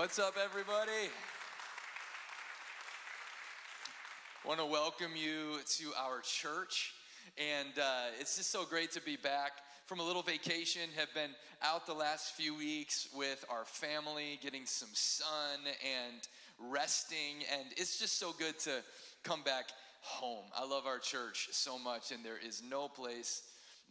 What's up, everybody? I want to welcome you to our church, and it's just so great to be back from a little vacation. Have been out the last few weeks with our family, getting some sun and resting, and it's just so good to come back home. I love our church so much, and there is no place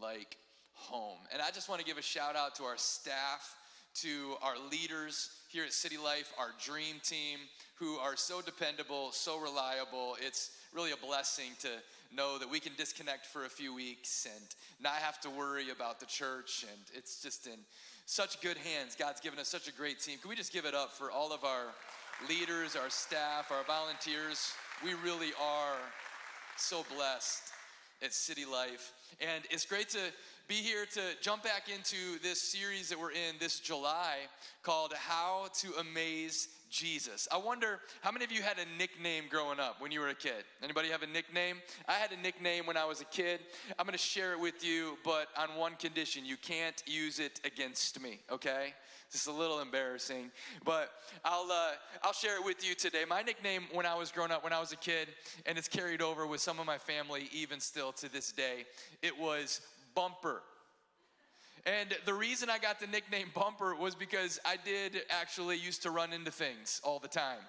like home. And I just want to give a shout out to our staff, to our leaders here at City Life, our dream team, who are so dependable, so reliable. It's really a blessing to know that we can disconnect for a few weeks and not have to worry about the church. And it's just in such good hands. God's given us such a great team. Can we just give it up for all of our leaders, our staff, our volunteers? We really are so blessed at City Life. And it's great to be here to jump back into this series that we're in this July called How to Amaze Jesus. I wonder how many of you had a nickname growing up when you were a kid? Anybody have a nickname? I had a nickname when I was a kid. I'm going to share it with you, but on one condition: you can't use it against me, okay? It's a little embarrassing, but I'll share it with you today. My nickname when I was growing up, when I was a kid, and it's carried over with some of my family even still to this day, it was Bumper. And the reason I got the nickname Bumper was because I did actually used to run into things all the time.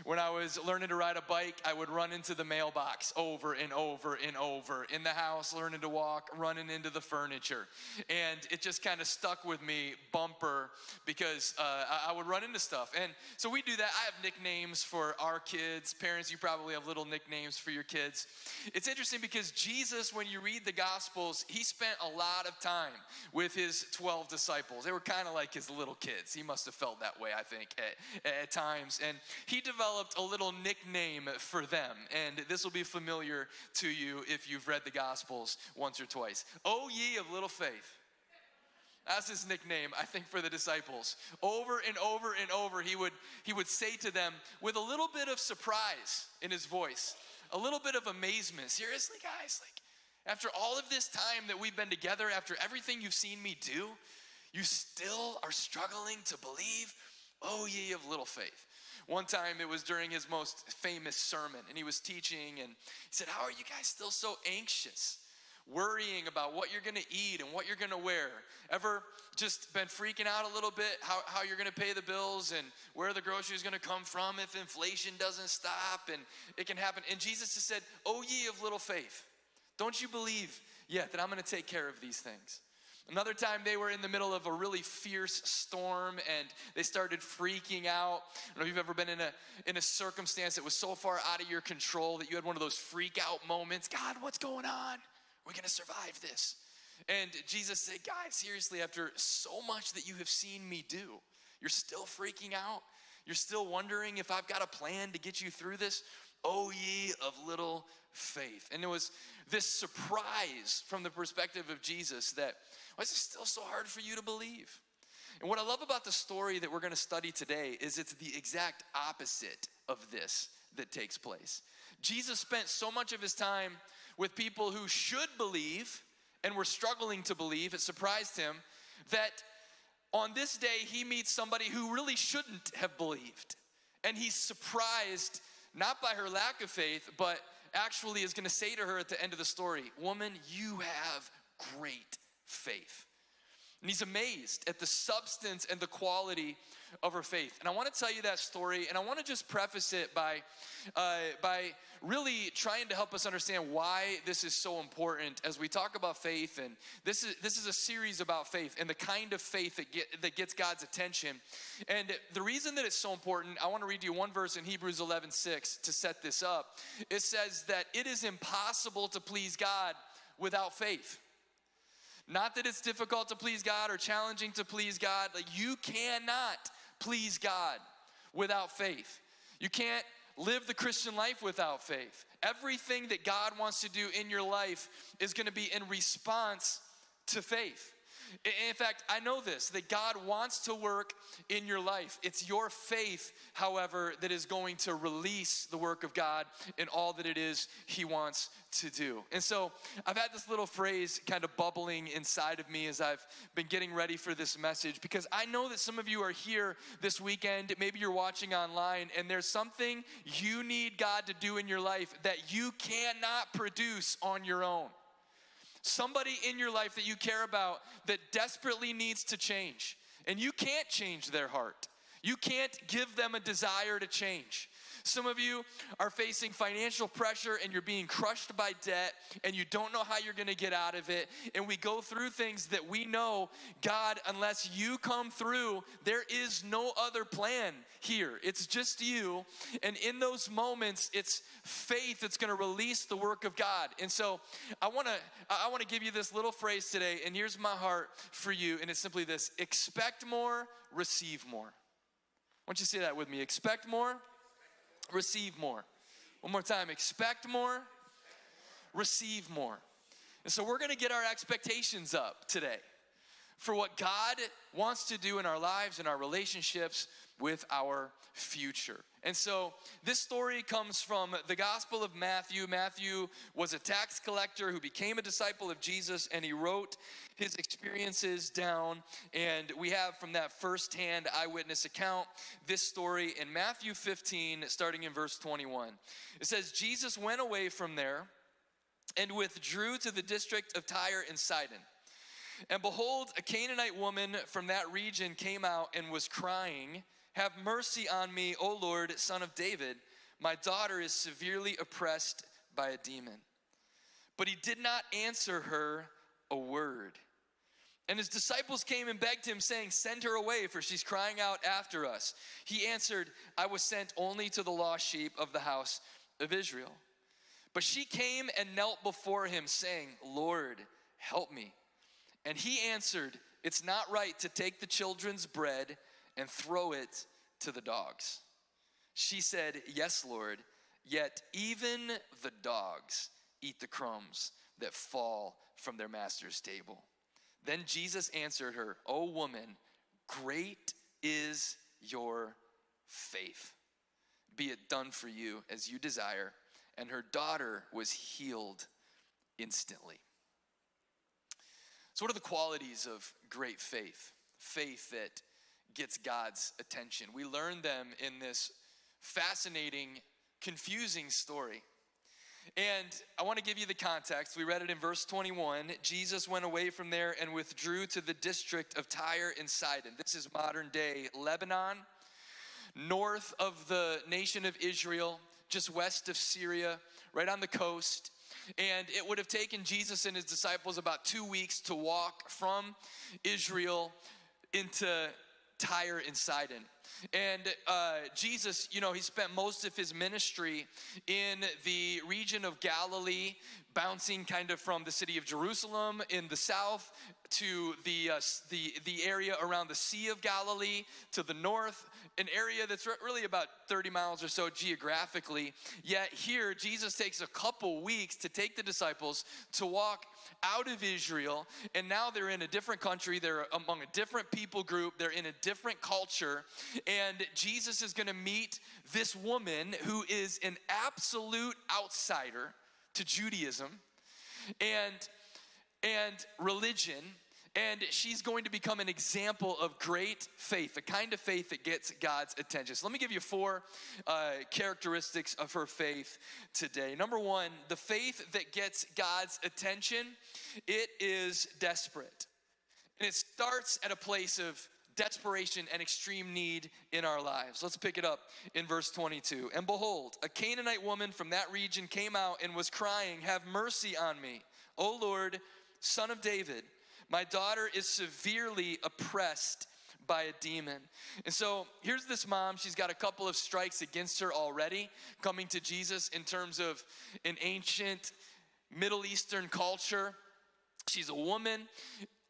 When I was learning to ride a bike, I would run into the mailbox over and over and over. In the house, learning to walk, running into the furniture. And it just kind of stuck with me, Bumper, because I would run into stuff. And so we do that. I have nicknames for our kids. Parents, you probably have little nicknames for your kids. It's interesting because Jesus, when you read the Gospels, he spent a lot of time with his 12 disciples. They were kind of like his little kids. He must have felt that way, I think, at times. And he developed a little nickname for them. And this will be familiar to you if you've read the Gospels once or twice. O ye of little faith. That's his nickname, I think, for the disciples. Over and over and over, he would say to them with a little bit of surprise in his voice, a little bit of amazement. Seriously, guys, after all of this time that we've been together, after everything you've seen me do, you still are struggling to believe? Oh, ye of little faith. One time it was during his most famous sermon, and he was teaching, and he said, how are you guys still so anxious, worrying about what you're gonna eat and what you're gonna wear? Ever just been freaking out a little bit how you're gonna pay the bills and where the groceries gonna come from if inflation doesn't stop and it can happen? And Jesus just said, oh, ye of little faith. Don't you believe yet that I'm going to take care of these things? Another time they were in the middle of a really fierce storm and they started freaking out. I don't know if you've ever been in a circumstance that was so far out of your control that you had one of those freak out moments. God, what's going on? We're going to survive this. And Jesus said, guys, seriously, after so much that you have seen me do, you're still freaking out? You're still wondering if I've got a plan to get you through this? O ye of little faith. And it was this surprise from the perspective of Jesus that, why is it still so hard for you to believe? And what I love about the story that we're going to study today is it's the exact opposite of this that takes place. Jesus spent so much of his time with people who should believe and were struggling to believe. It surprised him that on this day he meets somebody who really shouldn't have believed. And he's surprised not by her lack of faith, but actually is going to say to her at the end of the story, woman, you have great faith. And he's amazed at the substance and the quality of her faith. And I want to tell you that story, and I want to just preface it by really trying to help us understand why this is so important as we talk about faith. And this is a series about faith and the kind of faith that gets God's attention. And the reason that it's so important, I want to read you one verse in Hebrews 11:6 to set this up. It says that it is impossible to please God without faith. Not that it's difficult to please God or challenging to please God. Like, you cannot please God without faith. You can't live the Christian life without faith. Everything that God wants to do in your life is going to be in response to faith. In fact, I know this, that God wants to work in your life. It's your faith, however, that is going to release the work of God in all that it is he wants to do. And so I've had this little phrase kind of bubbling inside of me as I've been getting ready for this message, because I know that some of you are here this weekend, maybe you're watching online, and there's something you need God to do in your life that you cannot produce on your own. Somebody in your life that you care about that desperately needs to change, and you can't change their heart. You can't give them a desire to change. Some of you are facing financial pressure and you're being crushed by debt and you don't know how you're going to get out of it. And we go through things that we know, God, unless you come through, there is no other plan here. It's just you. And in those moments, it's faith that's going to release the work of God. And so I want to give you this little phrase today, and here's my heart for you, and it's simply this: expect more, receive more. Why don't you say that with me? Expect more, receive more. One more time. Expect more, receive more. And so we're going to get our expectations up today for what God wants to do in our lives and our relationships with our future. And so this story comes from the Gospel of Matthew. Matthew was a tax collector who became a disciple of Jesus, and he wrote his experiences down. And we have from that firsthand eyewitness account this story in Matthew 15, starting in verse 21. It says, Jesus went away from there and withdrew to the district of Tyre and Sidon. And behold, a Canaanite woman from that region came out and was crying, "Have mercy on me, O Lord, Son of David. My daughter is severely oppressed by a demon." But he did not answer her a word. And his disciples came and begged him, saying, "Send her away, for she's crying out after us." He answered, "I was sent only to the lost sheep of the house of Israel." But she came and knelt before him, saying, "Lord, help me." And he answered, "It's not right to take the children's bread and throw it to the dogs." She said, "Yes, Lord, yet even the dogs eat the crumbs that fall from their master's table." Then Jesus answered her, "O woman, great is your faith. Be it done for you as you desire." And her daughter was healed instantly. So what are the qualities of great faith? Faith that gets God's attention. We learn them in this fascinating, confusing story. And I want to give you the context. We read it in verse 21. Jesus went away from there and withdrew to the district of Tyre and Sidon. This is modern day Lebanon, north of the nation of Israel, just west of Syria, right on the coast. And it would have taken Jesus and his disciples about 2 weeks to walk from Israel into Tyre and Sidon. And Jesus, he spent most of his ministry in the region of Galilee, bouncing kind of from the city of Jerusalem in the south to the area around the Sea of Galilee to the north, an area that's really about 30 miles or so geographically. Yet here, Jesus takes a couple weeks to take the disciples to walk out of Israel, and now they're in a different country, they're among a different people group, they're in a different culture, and Jesus is going to meet this woman who is an absolute outsider to Judaism and religion, and she's going to become an example of great faith, the kind of faith that gets God's attention. So let me give you 4 characteristics of her faith today. Number 1, the faith that gets God's attention, it is desperate. And it starts at a place of desperation and extreme need in our lives. Let's pick it up in verse 22. And behold, a Canaanite woman from that region came out and was crying, "Have mercy on me, O Lord, Son of David. My daughter is severely oppressed by a demon." And so here's this mom. She's got a couple of strikes against her already coming to Jesus in terms of an ancient Middle Eastern culture. She's a woman.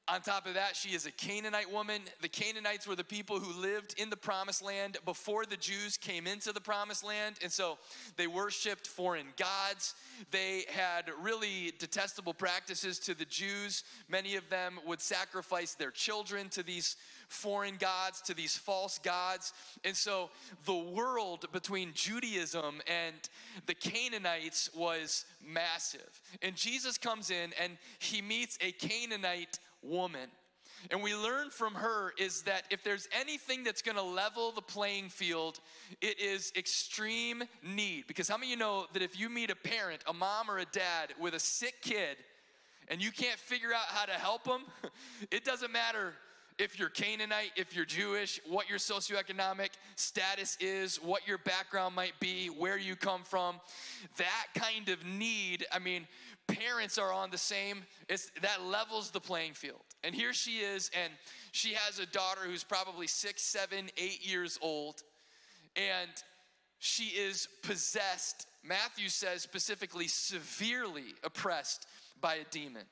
On top of that, she is a Canaanite woman. The Canaanites were the people who lived in the promised land before the Jews came into the promised land. And so they worshiped foreign gods. They had really detestable practices to the Jews. Many of them would sacrifice their children to these foreign gods, to these false gods. And so the world between Judaism and the Canaanites was massive. And Jesus comes in and he meets a Canaanite woman. And we learn from her is that if there's anything that's going to level the playing field, it is extreme need. Because how many of you know that if you meet a parent, a mom or a dad with a sick kid, and you can't figure out how to help them, it doesn't matter if you're Canaanite, if you're Jewish, what your socioeconomic status is, what your background might be, where you come from. That kind of need, I mean, parents are on the same, that levels the playing field. And here she is, and she has a daughter who's probably 6, 7, 8 years old, and she is possessed, Matthew says specifically, severely oppressed by a demon.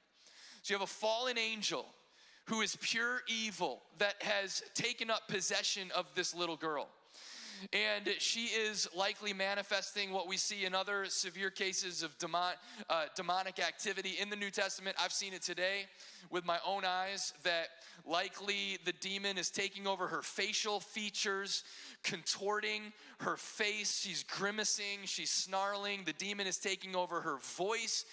So you have a fallen angel who is pure evil that has taken up possession of this little girl. And she is likely manifesting what we see in other severe cases of demonic activity in the New Testament. I've seen it today with my own eyes that likely the demon is taking over her facial features, contorting her face. She's grimacing, she's snarling. The demon is taking over her voice.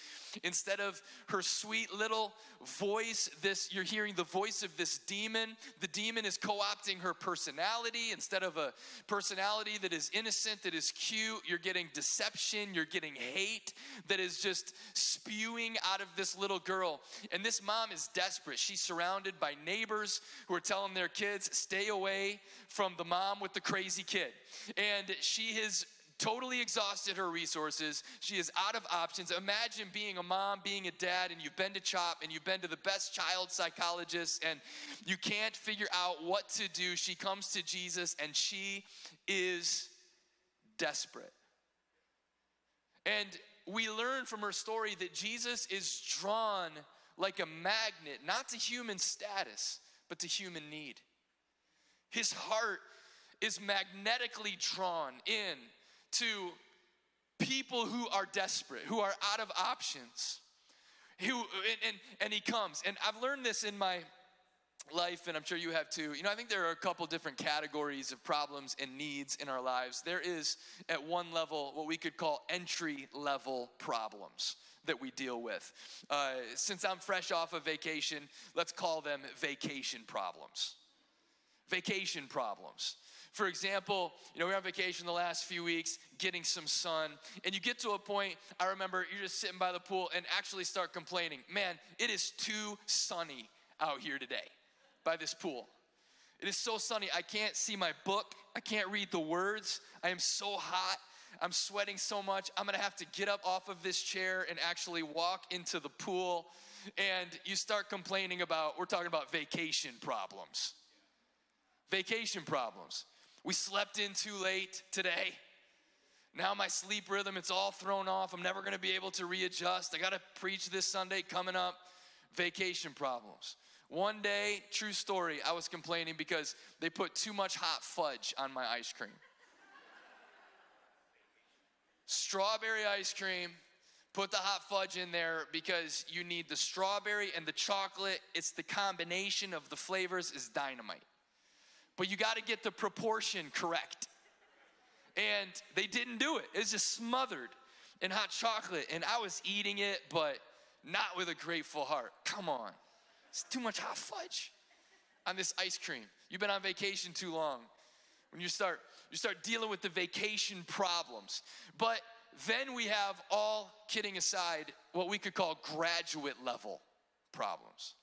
Instead of her sweet little voice, you're hearing the voice of this demon. The demon is co-opting her personality. Instead of a personality that is innocent, that is cute, you're getting deception, you're getting hate that is just spewing out of this little girl. And this mom is desperate. She's surrounded by neighbors who are telling their kids, stay away from the mom with the crazy kid. And she has totally exhausted her resources. She is out of options. Imagine being a mom, being a dad, and you've been to CHOP and you've been to the best child psychologist and you can't figure out what to do. She comes to Jesus and she is desperate. And we learn from her story that Jesus is drawn like a magnet, not to human status, but to human need. His heart is magnetically drawn in to people who are desperate, who are out of options, and he comes. And I've learned this in my life, and I'm sure you have too. You know, I think there are a couple different categories of problems and needs in our lives. There is, at one level, what we could call entry-level problems that we deal with. Since I'm fresh off of vacation, let's call them vacation problems. Vacation problems. For example, you know, we were on vacation the last few weeks, getting some sun, and you get to a point, I remember you're just sitting by the pool and actually start complaining, man, it is too sunny out here today by this pool. It is so sunny, I can't see my book, I can't read the words, I am so hot, I'm sweating so much, I'm gonna have to get up off of this chair and actually walk into the pool, and you start complaining about, we're talking about vacation problems. Vacation problems. We slept in too late today. Now my sleep rhythm, it's all thrown off. I'm never gonna be able to readjust. I gotta preach this Sunday coming up. Vacation problems. One day, true story, I was complaining because they put too much hot fudge on my ice cream. Strawberry ice cream, put the hot fudge in there because you need the strawberry and the chocolate. It's the combination of the flavors is dynamite. But you got to get the proportion correct. And they didn't do it. It was just smothered in hot chocolate. And I was eating it, but not with a grateful heart. Come on. It's too much hot fudge on this ice cream. You've been on vacation too long. When you start dealing with the vacation problems. But then we have, all kidding aside, what we could call graduate level problems.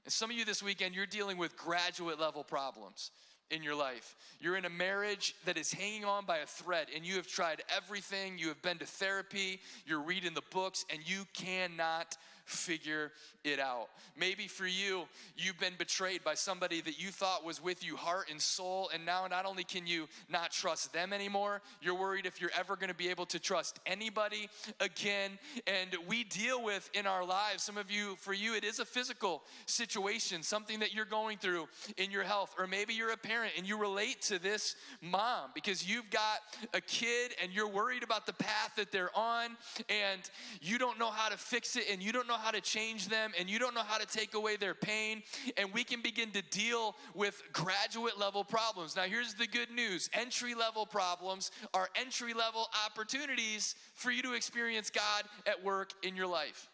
And some of you this weekend, you're dealing with graduate level problems in your life. You're in a marriage that is hanging on by a thread and you have tried everything. You have been to therapy, you're reading the books, and you cannot figure it out. Maybe for you, you've been betrayed by somebody that you thought was with you heart and soul, and now not only can you not trust them anymore, you're worried if you're ever going to be able to trust anybody again. And we deal with in our lives, some of you, for you, it is a physical situation, something that you're going through in your health, or maybe you're a parent and you relate to this mom because you've got a kid and you're worried about the path that they're on, and you don't know how to fix it, and you don't know how to change them, and you don't know how to take away their pain, and we can begin to deal with graduate level problems. Now here's the good news. Entry level problems are entry level opportunities for you to experience God at work in your life.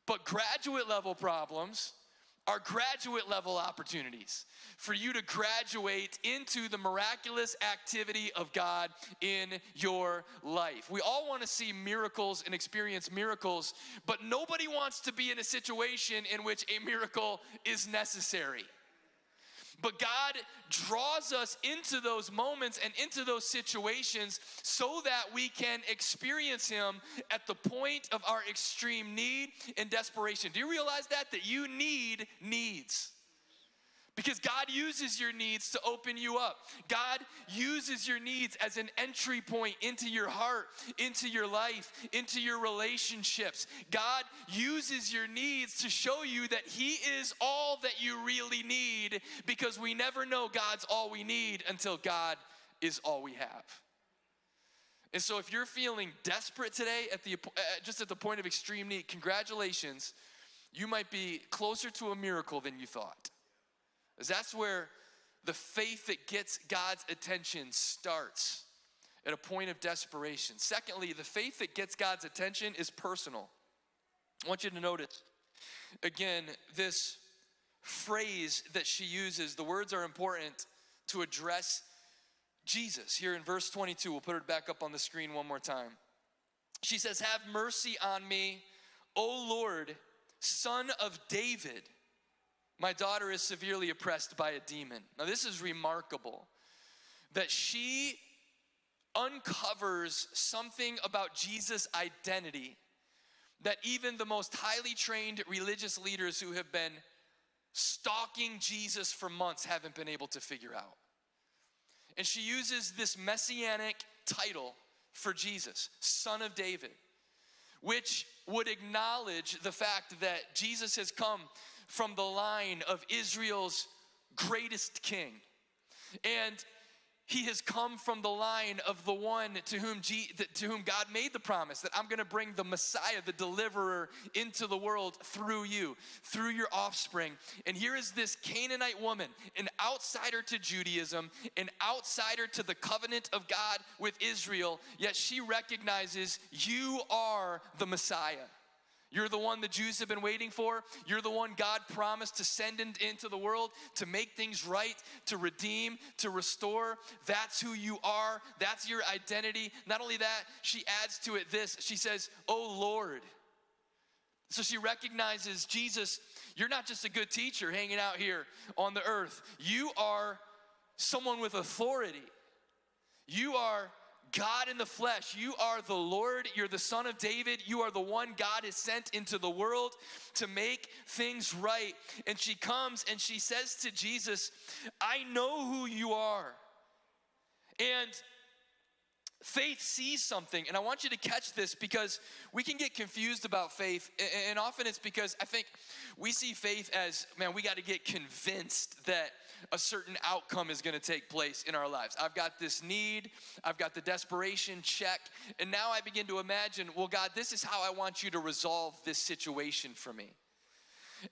But graduate level problems are graduate level opportunities for you to graduate into the miraculous activity of God in your life. We all want to see miracles and experience miracles, but nobody wants to be in a situation in which a miracle is necessary. But God draws us into those moments and into those situations so that we can experience Him at the point of our extreme need and desperation. Do you realize that you need needs? Because God uses your needs to open you up. God uses your needs as an entry point into your heart, into your life, into your relationships. God uses your needs to show you that He is all that you really need, because we never know God's all we need until God is all we have. And so if you're feeling desperate today just at the point of extreme need, congratulations. You might be closer to a miracle than you thought. That's where the faith that gets God's attention starts, at a point of desperation. Secondly, the faith that gets God's attention is personal. I want you to notice, again, this phrase that she uses, the words are important to address Jesus. Here in verse 22, we'll put it back up on the screen one more time. She says, "Have mercy on me, O Lord, Son of David. My daughter is severely oppressed by a demon." Now this is remarkable, that she uncovers something about Jesus' identity that even the most highly trained religious leaders who have been stalking Jesus for months haven't been able to figure out. And she uses this messianic title for Jesus, Son of David, which would acknowledge the fact that Jesus has come from the line of Israel's greatest king. And He has come from the line of the one to whom God made the promise that I'm going to bring the Messiah, the deliverer, into the world through you, through your offspring. And here is this Canaanite woman, an outsider to Judaism, an outsider to the covenant of God with Israel, yet she recognizes you are the Messiah. You're the one the Jews have been waiting for. You're the one God promised to send into the world to make things right, to redeem, to restore. That's who you are. That's your identity. Not only that, she adds to it this. She says, "Oh Lord." So she recognizes, Jesus, you're not just a good teacher hanging out here on the earth. You are someone with authority. You are God in the flesh. You are the Lord. You're the Son of David. You are the one God has sent into the world to make things right. And she comes and she says to Jesus, "I know who you are." And faith sees something, and I want you to catch this, because we can get confused about faith, and often it's because I think we see faith as, man, we got to get convinced that a certain outcome is going to take place in our lives. I've got this need, I've got the desperation, check, and now I begin to imagine, well, God, this is how I want you to resolve this situation for me.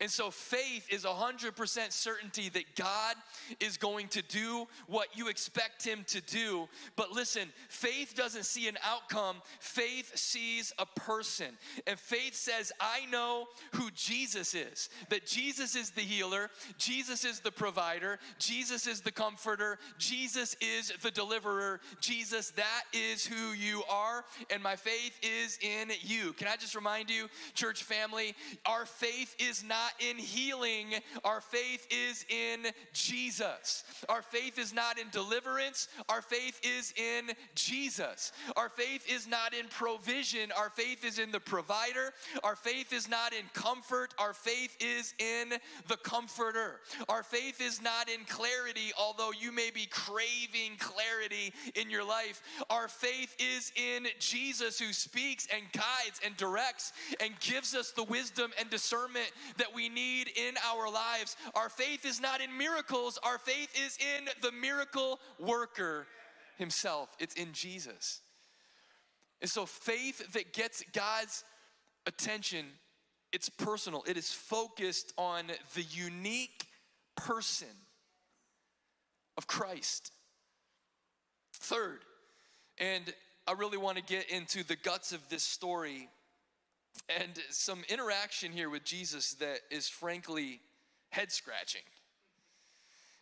And so faith is 100% certainty that God is going to do what you expect Him to do. But listen, faith doesn't see an outcome. Faith sees a person. And faith says, I know who Jesus is. That Jesus is the healer. Jesus is the provider. Jesus is the comforter. Jesus is the deliverer. Jesus, that is who you are. And my faith is in you. Can I just remind you, church family, our faith is not not in healing. Our faith is in Jesus. Our faith is not in deliverance. Our faith is in Jesus. Our faith is not in provision. Our faith is in the provider. Our faith is not in comfort. Our faith is in the comforter. Our faith is not in clarity, although you may be craving clarity in your life. Our faith is in Jesus, who speaks and guides and directs and gives us the wisdom and discernment that we need in our lives. Our faith is not in miracles. Our faith is in the miracle worker himself. It's in Jesus. And so faith that gets God's attention, it's personal. It is focused on the unique person of Christ. Third, and I really want to get into the guts of this story and some interaction here with Jesus that is frankly head-scratching.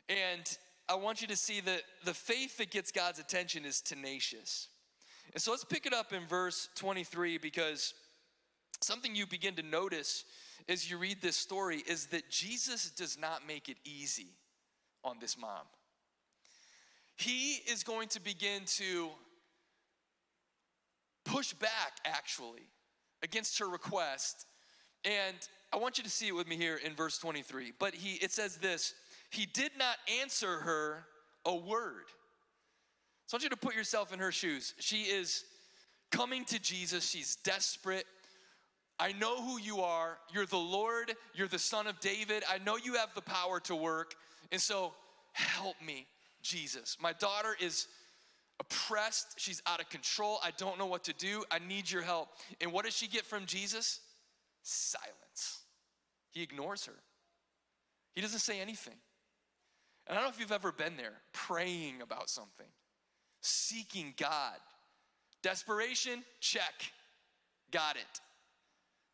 And I want you to see that the faith that gets God's attention is tenacious. And so let's pick it up in verse 23, because something you begin to notice as you read this story is that Jesus does not make it easy on this mom. He is going to begin to push back, actually, against her request. And I want you to see it with me here in verse 23. But it says this, he did not answer her a word. So I want you to put yourself in her shoes. She is coming to Jesus. She's desperate. I know who you are. You're the Lord. You're the Son of David. I know you have the power to work. And so help me, Jesus. My daughter is oppressed. She's out of control. I don't know what to do. I need your help. And what does she get from Jesus? Silence. He ignores her. He doesn't say anything. And I don't know if you've ever been there, praying about something, seeking God. Desperation, check. Got it.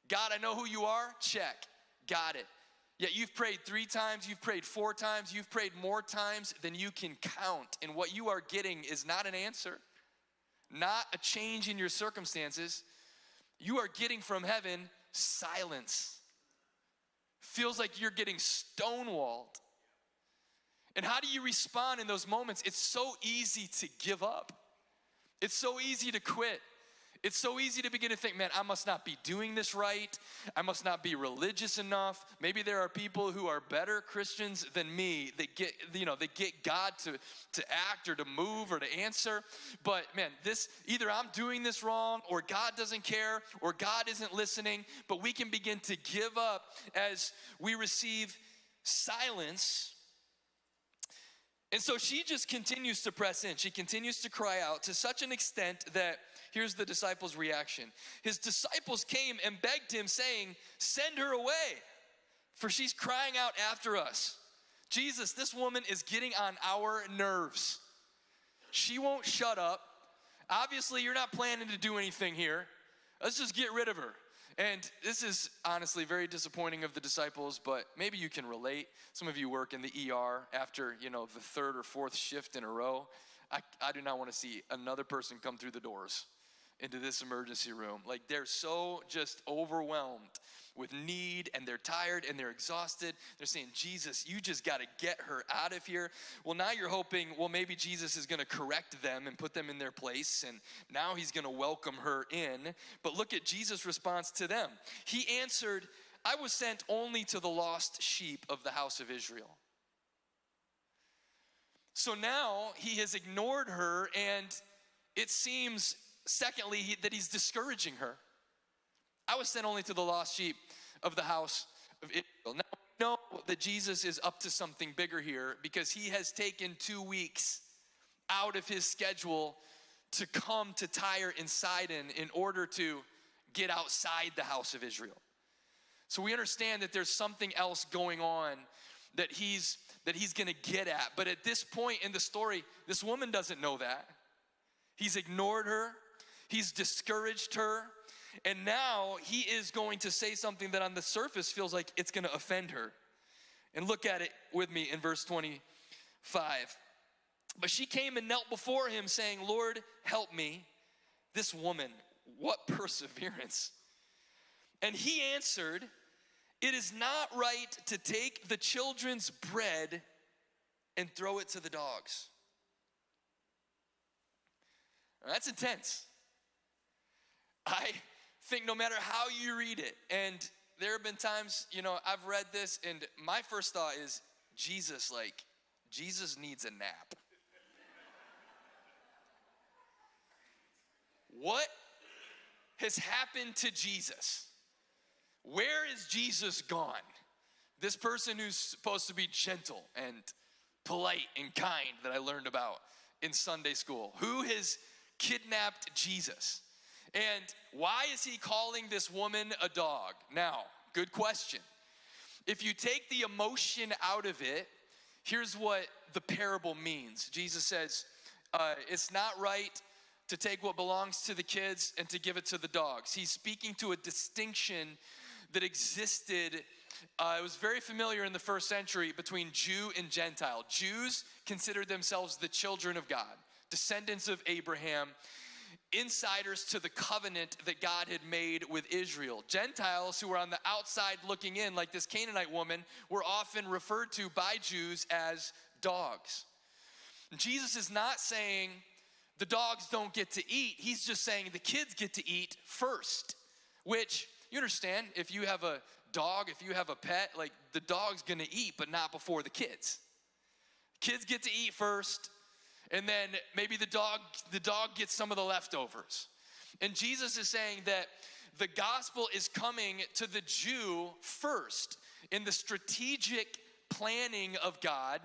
God, I know who you are, check. Got it. Yet you've prayed 3 times, you've prayed 4 times, you've prayed more times than you can count. And what you are getting is not an answer, not a change in your circumstances. You are getting from heaven silence. Feels like you're getting stonewalled. And how do you respond in those moments? It's so easy to give up. It's so easy to quit. It's so easy to begin to think, man, I must not be doing this right. I must not be religious enough. Maybe there are people who are better Christians than me that get God to act or to move or to answer. But man, either I'm doing this wrong, or God doesn't care, or God isn't listening. But we can begin to give up as we receive silence. And so she just continues to press in. She continues to cry out to such an extent that, here's the disciples' reaction. His disciples came and begged him, saying, send her away, for she's crying out after us. Jesus, this woman is getting on our nerves. She won't shut up. Obviously, you're not planning to do anything here. Let's just get rid of her. And this is honestly very disappointing of the disciples, but maybe you can relate. Some of you work in the ER after, the 3rd or 4th shift in a row. I do not want to see another person come through the doors into this emergency room. Like, they're so just overwhelmed with need, and they're tired and they're exhausted. They're saying, Jesus, you just got to get her out of here. Well, now you're hoping, maybe Jesus is going to correct them and put them in their place, and now he's going to welcome her in. But look at Jesus' response to them. He answered, I was sent only to the lost sheep of the house of Israel. So now he has ignored her, and it seems, secondly, that he's discouraging her. I was sent only to the lost sheep of the house of Israel. Now we know that Jesus is up to something bigger here, because he has taken 2 weeks out of his schedule to come to Tyre and Sidon in order to get outside the house of Israel. So we understand that there's something else going on that he's going to get at. But at this point in the story, this woman doesn't know that. He's ignored her. He's discouraged her. And now he is going to say something that on the surface feels like it's going to offend her. And look at it with me in verse 25. But she came and knelt before him, saying, Lord, help me. This woman, what perseverance. And he answered, It is not right to take the children's bread and throw it to the dogs. Now, that's intense. I think no matter how you read it, and there have been times, I've read this, and my first thought is, Jesus needs a nap. What has happened to Jesus? Where is Jesus gone? This person who's supposed to be gentle and polite and kind that I learned about in Sunday school. Who has kidnapped Jesus? And why is he calling this woman a dog? Now, good question. If you take the emotion out of it, here's what the parable means. Jesus says, it's not right to take what belongs to the kids and to give it to the dogs. He's speaking to a distinction that existed. It was very familiar in the first century between Jew and Gentile. Jews considered themselves the children of God, descendants of Abraham, insiders to the covenant that God had made with Israel. Gentiles who were on the outside looking in, like this Canaanite woman, were often referred to by Jews as dogs. Jesus is not saying the dogs don't get to eat. He's just saying the kids get to eat first, which you understand, if you have a dog, if you have a pet, like the dog's gonna eat, but not before the kids. Kids get to eat first, and then maybe the dog gets some of the leftovers. And Jesus is saying that the gospel is coming to the Jew first in the strategic planning of God.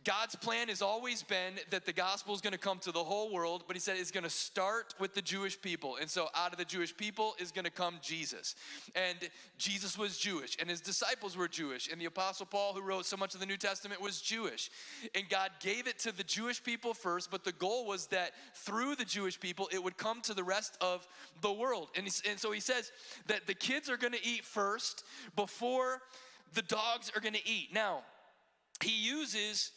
God's plan has always been that the gospel is going to come to the whole world, but he said it's going to start with the Jewish people. And so out of the Jewish people is going to come Jesus. And Jesus was Jewish, and his disciples were Jewish, and the Apostle Paul, who wrote so much of the New Testament, was Jewish. And God gave it to the Jewish people first, but the goal was that through the Jewish people, it would come to the rest of the world. And so he says that the kids are going to eat first before the dogs are going to eat. Now, he uses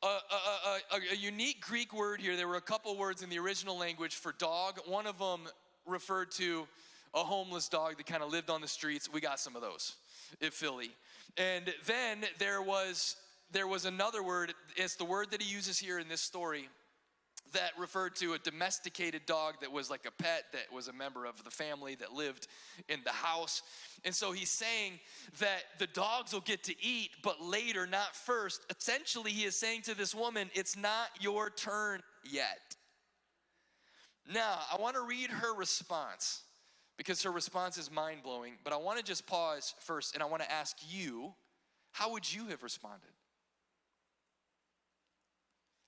a unique Greek word here. There were a couple words in the original language for dog. One of them referred to a homeless dog that kind of lived on the streets. We got some of those in Philly. And then there was another word. It's the word that he uses here in this story that referred to a domesticated dog that was like a pet, that was a member of the family that lived in the house. And so he's saying that the dogs will get to eat, but later, not first. Essentially, he is saying to this woman, it's not your turn yet. Now, I want to read her response because her response is mind-blowing, but I want to just pause first and I want to ask you, how would you have responded?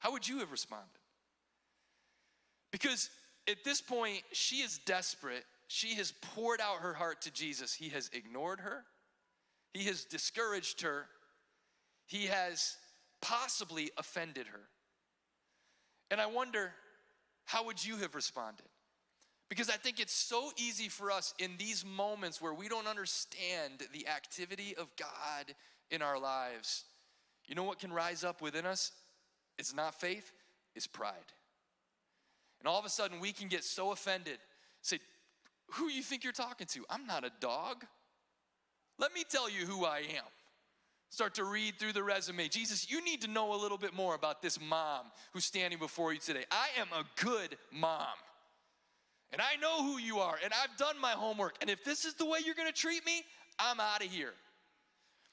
How would you have responded? Because at this point, she is desperate. She has poured out her heart to Jesus. He has ignored her. He has discouraged her. He has possibly offended her. And I wonder, how would you have responded? Because I think it's so easy for us in these moments where we don't understand the activity of God in our lives. You know what can rise up within us? It's not faith, it's pride. And all of a sudden we can get so offended. Say, who you think you're talking to? I'm not a dog. Let me tell you who I am. Start to read through the resume. Jesus, you need to know a little bit more about this mom who's standing before you today. I am a good mom. And I know who you are. And I've done my homework. And if this is the way you're going to treat me, I'm out of here.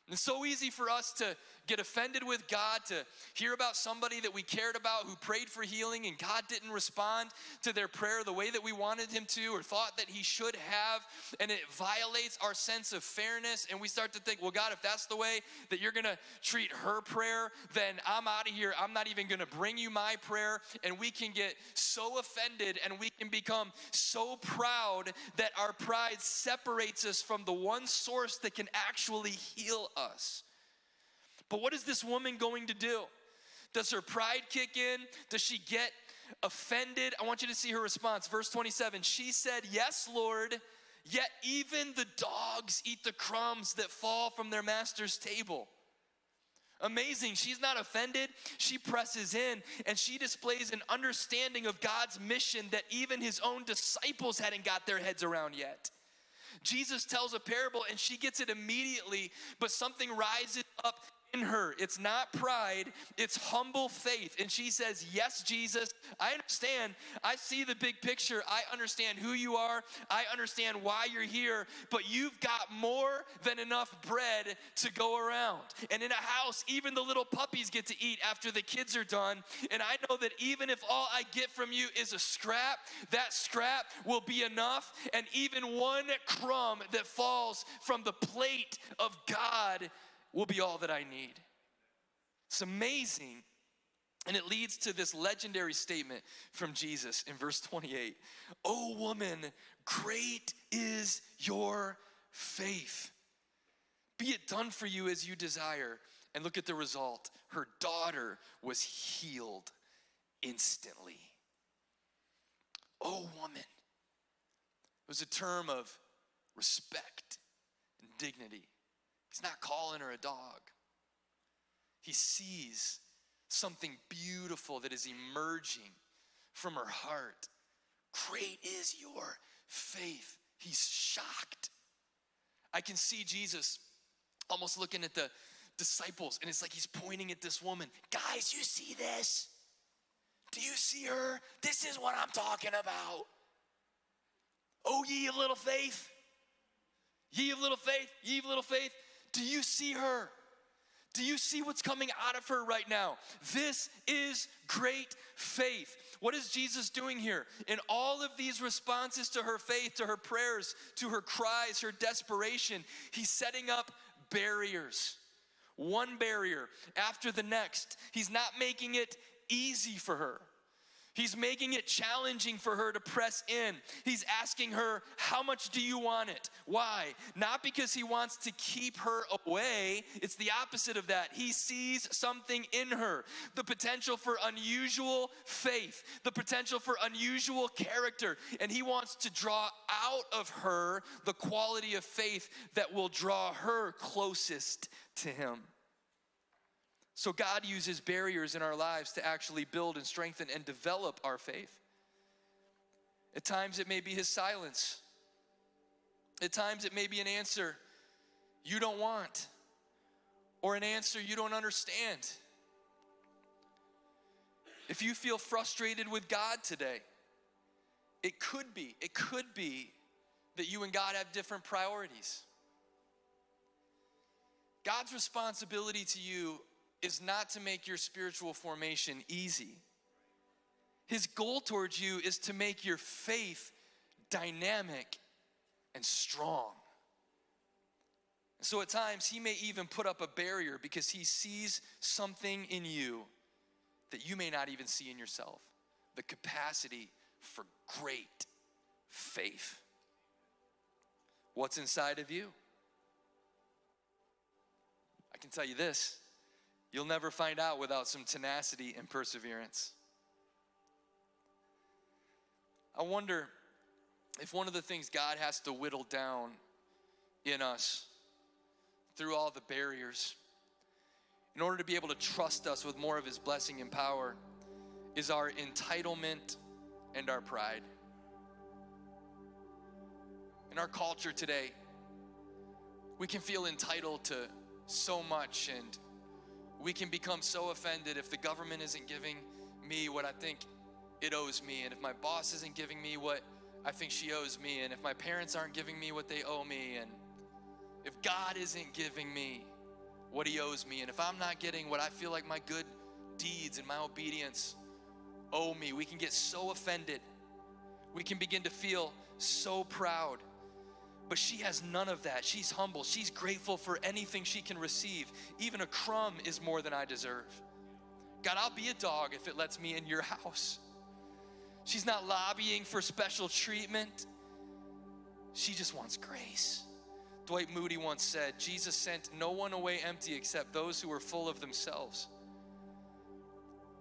And it's so easy for us to get offended with God, to hear about somebody that we cared about who prayed for healing and God didn't respond to their prayer the way that we wanted him to or thought that he should have, and it violates our sense of fairness, and we start to think, well, God, if that's the way that you're gonna treat her prayer, then I'm out of here. I'm not even gonna bring you my prayer. And we can get so offended and we can become so proud that our pride separates us from the one source that can actually heal us. But what is this woman going to do? Does her pride kick in? Does she get offended? I want you to see her response. Verse 27, she said, yes, Lord, yet even the dogs eat the crumbs that fall from their master's table. Amazing. She's not offended. She presses in and she displays an understanding of God's mission that even his own disciples hadn't got their heads around yet. Jesus tells a parable and she gets it immediately, but something rises up in her. It's not pride, it's humble faith. And she says, yes, Jesus, I understand. I see the big picture. I understand who you are. I understand why you're here, but you've got more than enough bread to go around. And in a house, even the little puppies get to eat after the kids are done. And I know that even if all I get from you is a scrap, that scrap will be enough. And even one crumb that falls from the plate of God will be all that I need. It's amazing. And it leads to this legendary statement from Jesus in verse 28. "O woman, great is your faith. Be it done for you as you desire." And look at the result. Her daughter was healed instantly. "O woman." It was a term of respect and dignity. He's not calling her a dog. He sees something beautiful that is emerging from her heart. Great is your faith. He's shocked. I can see Jesus almost looking at the disciples, and it's like he's pointing at this woman. Guys, you see this? Do you see her? This is what I'm talking about. Oh, ye of little faith. Ye of little faith. Ye of little faith. Do you see her? Do you see what's coming out of her right now? This is great faith. What is Jesus doing here? In all of these responses to her faith, to her prayers, to her cries, her desperation, he's setting up barriers. One barrier after the next. He's not making it easy for her. He's making it challenging for her to press in. He's asking her, how much do you want it? Why? Not because he wants to keep her away. It's the opposite of that. He sees something in her. The potential for unusual faith. The potential for unusual character. And he wants to draw out of her the quality of faith that will draw her closest to him. So God uses barriers in our lives to actually build and strengthen and develop our faith. At times it may be his silence. At times it may be an answer you don't want, or an answer you don't understand. If you feel frustrated with God today, it could be that you and God have different priorities. God's responsibility to you is not to make your spiritual formation easy. His goal towards you is to make your faith dynamic and strong. So at times, he may even put up a barrier because he sees something in you that you may not even see in yourself. The capacity for great faith. What's inside of you? I can tell you this. You'll never find out without some tenacity and perseverance. I wonder if one of the things God has to whittle down in us through all the barriers, in order to be able to trust us with more of his blessing and power, is our entitlement and our pride. In our culture today, we can feel entitled to so much, and we can become so offended if the government isn't giving me what I think it owes me, and if my boss isn't giving me what I think she owes me, and if my parents aren't giving me what they owe me, and if God isn't giving me what he owes me, and if I'm not getting what I feel like my good deeds and my obedience owe me, we can get so offended. We can begin to feel so proud. But she has none of that. She's humble. She's grateful for anything she can receive. Even a crumb is more than I deserve. God, I'll be a dog if it lets me in your house. She's not lobbying for special treatment. She just wants grace. Dwight Moody once said, Jesus sent no one away empty except those who were full of themselves.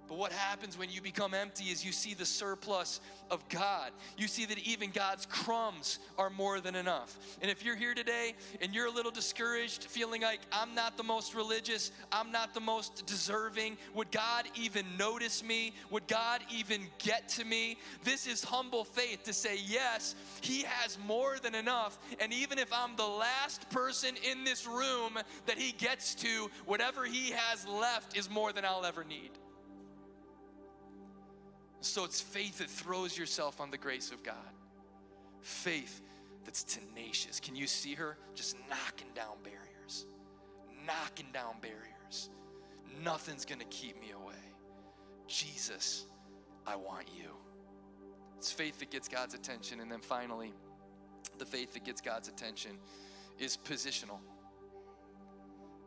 But what happens when you become empty is you see the surplus of God. You see that even God's crumbs are more than enough. And if you're here today and you're a little discouraged, feeling like I'm not the most religious, I'm not the most deserving, would God even notice me? Would God even get to me? This is humble faith to say, yes, He has more than enough. And even if I'm the last person in this room that He gets to, whatever He has left is more than I'll ever need. So it's faith that throws yourself on the grace of God. Faith that's tenacious. Can you see her just knocking down barriers? Knocking down barriers. Nothing's gonna keep me away. Jesus, I want you. It's faith that gets God's attention. And then finally, the faith that gets God's attention is positional.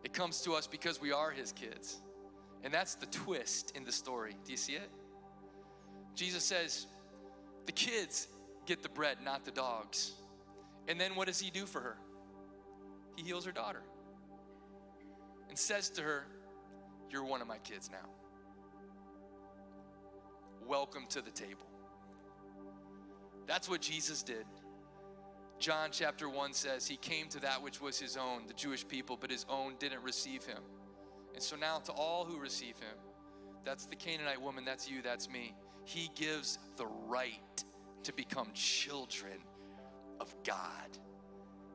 It comes to us because we are His kids. And that's the twist in the story. Do you see it? Jesus says, the kids get the bread, not the dogs. And then what does He do for her? He heals her daughter and says to her, you're one of my kids now. Welcome to the table. That's what Jesus did. John chapter 1 says He came to that which was His own, the Jewish people, but His own didn't receive Him. And so now to all who receive Him, that's the Canaanite woman, that's you, that's me. He gives the right to become children of God.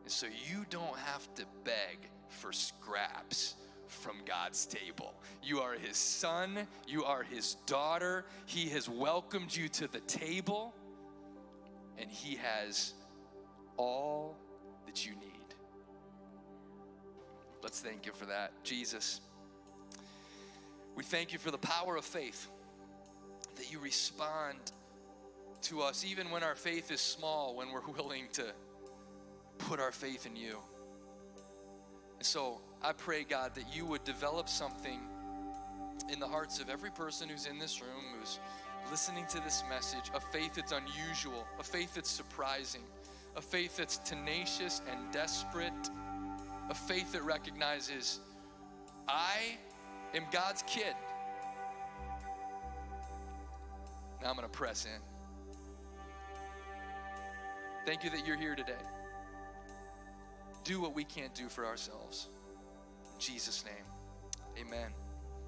And so you don't have to beg for scraps from God's table. You are His son, you are His daughter. He has welcomed you to the table, and He has all that you need. Let's thank You for that. Jesus, we thank You for the power of faith, that You respond to us even when our faith is small, when we're willing to put our faith in You. And so I pray, God, that You would develop something in the hearts of every person who's in this room, who's listening to this message, a faith that's unusual, a faith that's surprising, a faith that's tenacious and desperate, a faith that recognizes, I am God's kid. Now I'm going to press in. Thank You that You're here today. Do what we can't do for ourselves. In Jesus' name, amen.